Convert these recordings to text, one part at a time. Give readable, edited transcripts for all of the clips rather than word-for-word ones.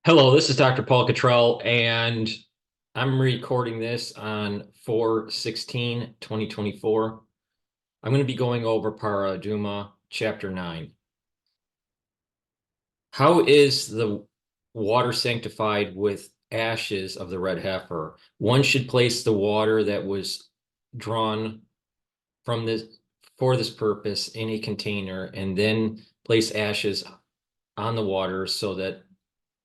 Hello, this is Dr. Paul Cottrell, and I'm recording this on 4/16/2024. I'm going to be going over Parah Adumah, Chapter 9. How is the water sanctified with ashes of the red heifer? One should place the water that was drawn from this for this purpose in a container and then place ashes on the water so that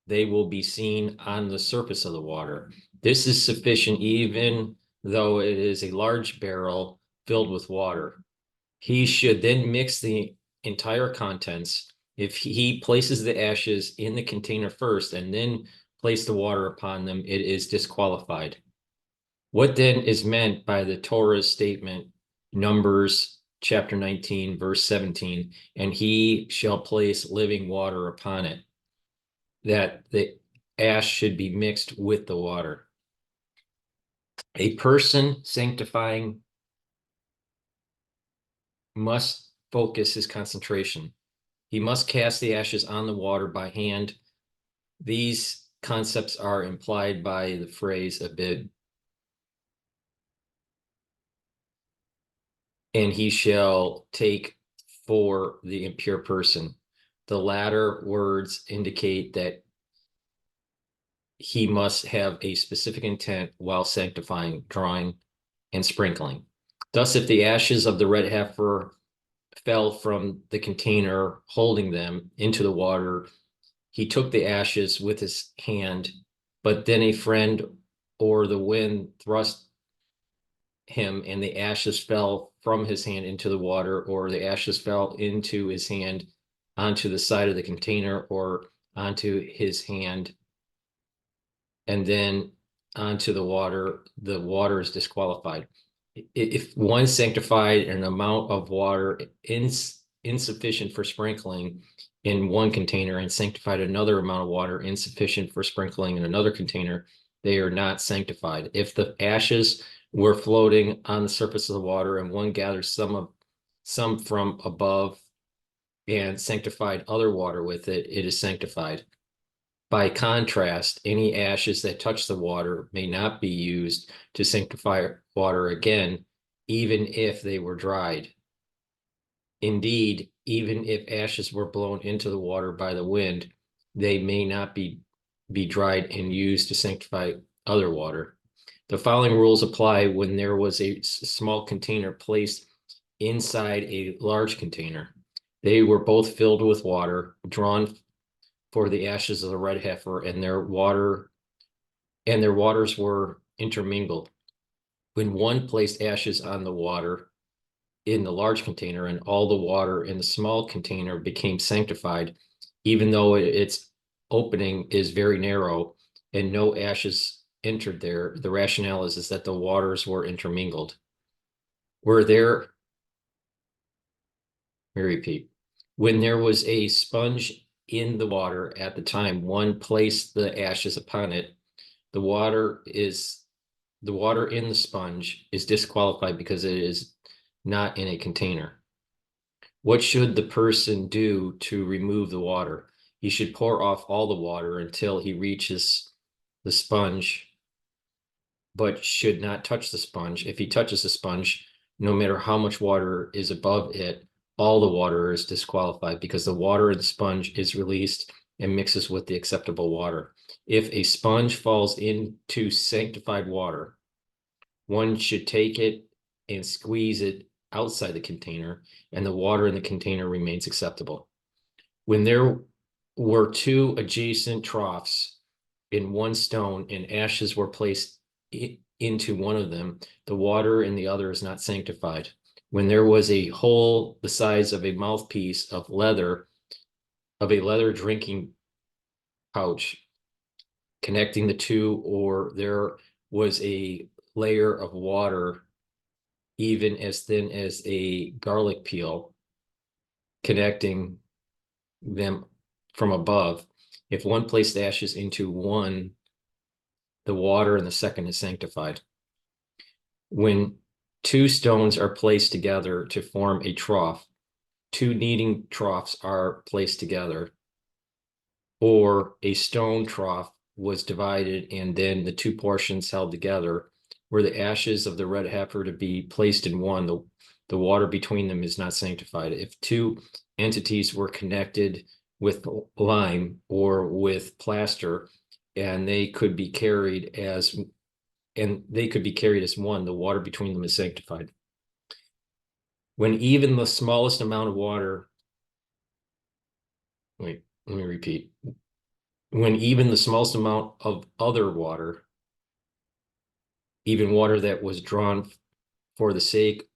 they will be seen on the surface of the water. This is sufficient even though it is a large barrel filled with water. He should then mix the entire contents. If he places the ashes in the container first and then place the water upon them, it is disqualified. What then is meant by the Torah's statement, Numbers chapter 19, verse 17, and he shall place living water upon it? That the ash should be mixed with the water. A person sanctifying must focus his concentration. He must cast the ashes on the water by hand. These concepts are implied by the phrase abid. And he shall take for the impure person. The latter words indicate that he must have a specific intent while sanctifying, drawing, and sprinkling. Thus, if the ashes of the red heifer fell from the container holding them into the water, he took the ashes with his hand, but then a friend or the wind thrust him and the ashes fell from his hand into the water, or the ashes fell into his hand onto the side of the container or onto his hand and then onto the water is disqualified. If one sanctified an amount of water insufficient for sprinkling in one container and sanctified another amount of water insufficient for sprinkling in another container, they are not sanctified. If the ashes were floating on the surface of the water and one gathers some from above and sanctified other water with it, it is sanctified. By contrast, any ashes that touch the water may not be used to sanctify water again, even if they were dried. Indeed, even if ashes were blown into the water by the wind, they may not be dried and used to sanctify other water. The following rules apply when there was a small container placed inside a large container. They were both filled with water, drawn for the ashes of the red heifer, and their waters were intermingled. When one placed ashes on the water in the large container and all the water in the small container became sanctified, even though its opening is very narrow and no ashes entered there, the rationale is that the waters were intermingled. Let me repeat. When there was a sponge in the water at the time one placed the ashes upon it, the water in the sponge is disqualified because it is not in a container. What should the person do to remove the water? He should pour off all the water until he reaches the sponge, but should not touch the sponge. If he touches the sponge, no matter how much water is above it, all the water is disqualified because the water in the sponge is released and mixes with the acceptable water. If a sponge falls into sanctified water, one should take it and squeeze it outside the container, and the water in the container remains acceptable. When there were two adjacent troughs in one stone and ashes were placed into one of them, the water in the other is not sanctified. When there was a hole the size of a mouthpiece of a leather drinking pouch connecting the two, or there was a layer of water even as thin as a garlic peel connecting them from above, if one placed ashes into one, the water in the second is sanctified. When two stones are placed together to form a trough, two kneading troughs are placed together, or a stone trough was divided and then the two portions held together, were the ashes of the red heifer to be placed in one, the water between them is not sanctified. If two entities were connected with lime or with plaster, and they could be carried as one, the water between them is sanctified. When even the smallest amount of water, wait, let me repeat. When even the smallest amount of other water, even water that was drawn for the sake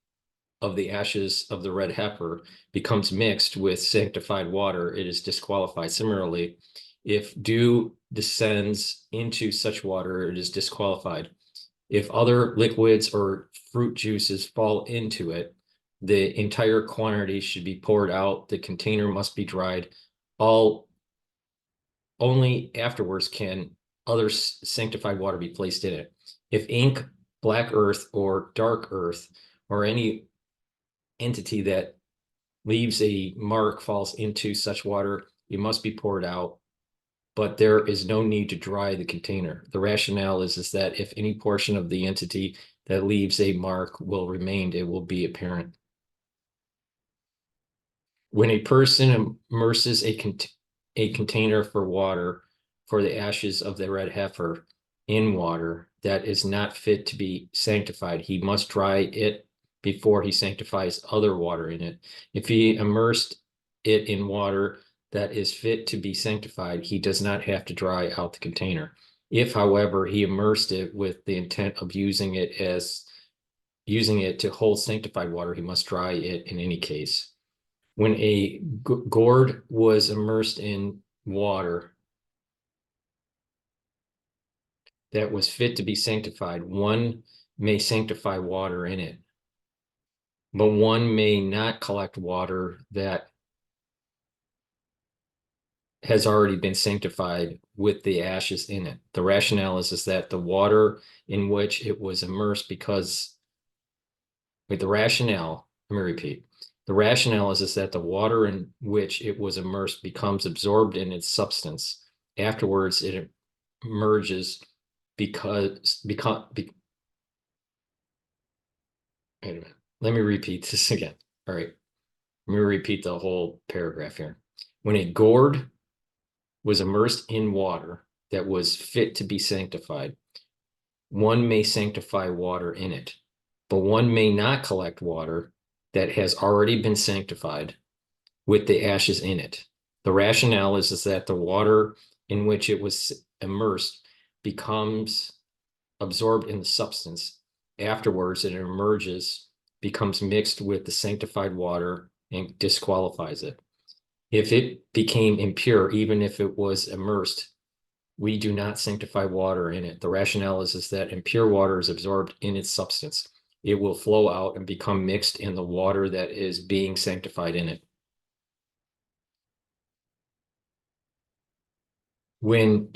of the ashes of the red heifer, becomes mixed with sanctified water, it is disqualified. Similarly, if dew descends into such water, it is disqualified. If other liquids or fruit juices fall into it, the entire quantity should be poured out. The container must be dried. Only afterwards can other sanctified water be placed in it. If ink, black earth, or dark earth, or any entity that leaves a mark falls into such water, it must be poured out, but there is no need to dry the container. The rationale is that if any portion of the entity that leaves a mark will remain, it will be apparent. When a person immerses a container for water for the ashes of the red heifer in water that is not fit to be sanctified, he must dry it before he sanctifies other water in it. If he immersed it in water that is fit to be sanctified, he does not have to dry out the container. If, however, he immersed it with the intent of using it to hold sanctified water, he must dry it in any case. When a gourd was immersed in water that was fit to be sanctified, one may sanctify water in it, but one may not collect water that has already been sanctified with the ashes in it. The rationale is that the water in which it was immersed let me repeat. The rationale is that the water in which it was immersed becomes absorbed in its substance. Afterwards, it emerges wait a minute. Let me repeat this again. All right. Let me repeat the whole paragraph here. When a gourd was immersed in water that was fit to be sanctified, one may sanctify water in it, but one may not collect water that has already been sanctified with the ashes in it. The rationale is that the water in which it was immersed becomes absorbed in the substance. Afterwards, it emerges, becomes mixed with the sanctified water, and disqualifies it. If it became impure, even if it was immersed, we do not sanctify water in it. The rationale is that impure water is absorbed in its substance. It will flow out and become mixed in the water that is being sanctified in it. When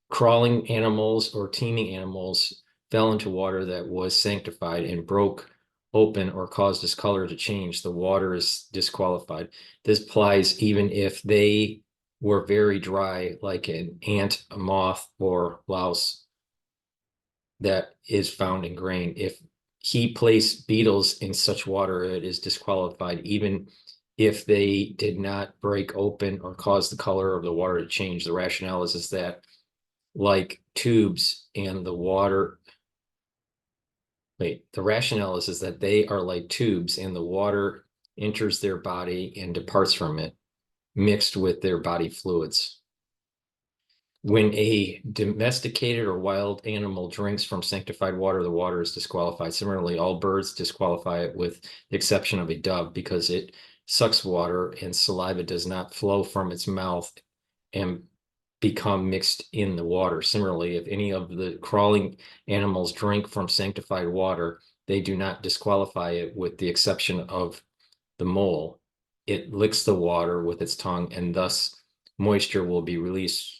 crawling animals or teeming animals fell into water that was sanctified and broke open or caused its color to change, the water is disqualified. This applies even if they were very dry, like an ant, a moth, or louse that is found in grain. If he placed beetles in such water, it is disqualified, even if they did not break open or cause the color of the water to change. The rationale is that like tubes and the water, the rationale is that they are like tubes and the water enters their body and departs from it, mixed with their body fluids. When a domesticated or wild animal drinks from sanctified water, the water is disqualified. Similarly, all birds disqualify it with the exception of a dove because it sucks water and saliva does not flow from its mouth and become mixed in the water. Similarly, if any of the crawling animals drink from sanctified water, they do not disqualify it with the exception of the mole. It licks the water with its tongue and thus moisture will be released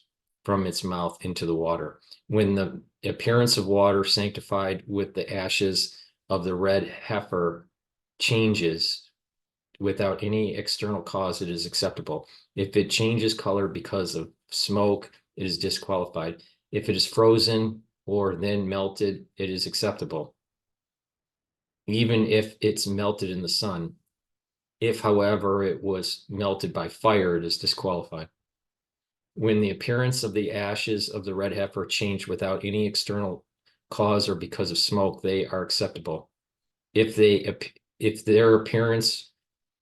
from its mouth into the water. When the appearance of water sanctified with the ashes of the red heifer changes without any external cause, it is acceptable. If it changes color because of smoke, it is disqualified. If it is frozen or then melted, it is acceptable. Even if it's melted in the sun. If, however, it was melted by fire, it is disqualified. When the appearance of the ashes of the red heifer change without any external cause or because of smoke, they are acceptable. If their appearance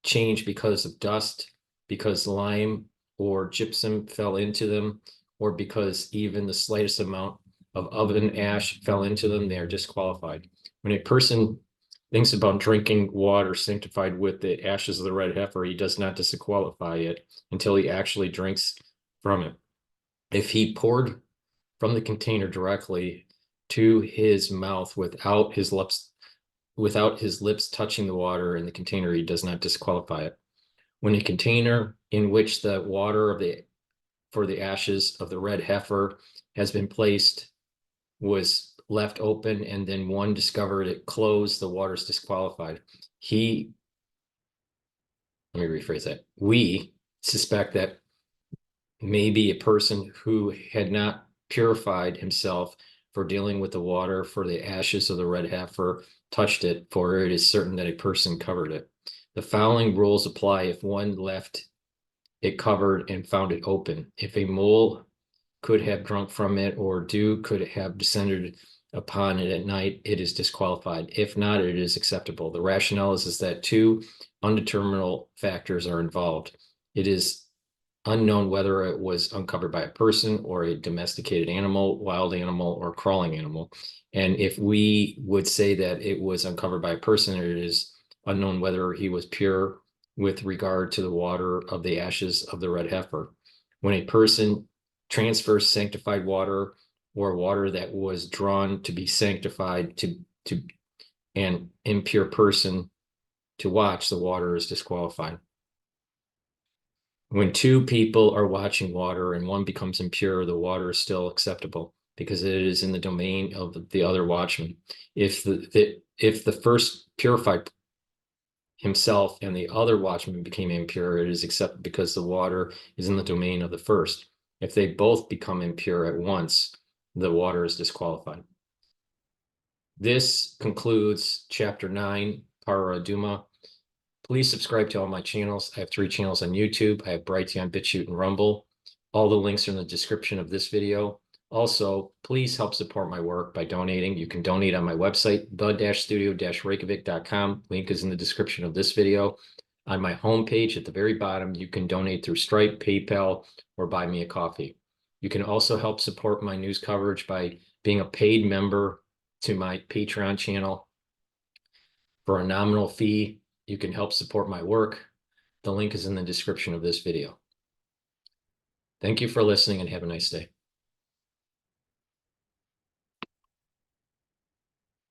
change because of dust, because lime or gypsum fell into them, or because even the slightest amount of oven ash fell into them, they are disqualified. When a person thinks about drinking water sanctified with the ashes of the red heifer, he does not disqualify it until he actually drinks from it. If he poured from the container directly to his mouth without his lips touching the water in the container, he does not disqualify it. When a container in which the water for the ashes of the red heifer has been placed was left open and then one discovered it closed, the water is disqualified. Let me rephrase that. We suspect that maybe a person who had not purified himself for dealing with the water for the ashes of the red heifer touched it, for it is certain that a person covered it. The following rules apply if one left it covered and found it open. If a mole could have drunk from it or dew could have descended upon it at night, it is disqualified. If not, it is acceptable. The rationale is that two undeterminable factors are involved. It is unknown whether it was uncovered by a person or a domesticated animal, wild animal, or crawling animal. And if we would say that it was uncovered by a person, it is unknown whether he was pure with regard to the water of the ashes of the red heifer. When a person transfers sanctified water or water that was drawn to be sanctified to an impure person to watch, the water is disqualified. When two people are watching water and one becomes impure, the water is still acceptable because it is in the domain of the other watchman. If the first purified himself and the other watchman became impure, it is accepted because the water is in the domain of the first. If they both become impure at once, the water is disqualified. This concludes chapter 9, Parah Adumah. Please subscribe to all my channels. I have 3 channels on YouTube. I have Brighteon, Bitchute, and Rumble. All the links are in the description of this video. Also, please help support my work by donating. You can donate on my website, the-studio-reykjavik.com. Link is in the description of this video. On my homepage at the very bottom, you can donate through Stripe, PayPal, or buy me a coffee. You can also help support my news coverage by being a paid member to my Patreon channel. For a nominal fee, you can help support my work. The link is in the description of this video. Thank you for listening and have a nice day.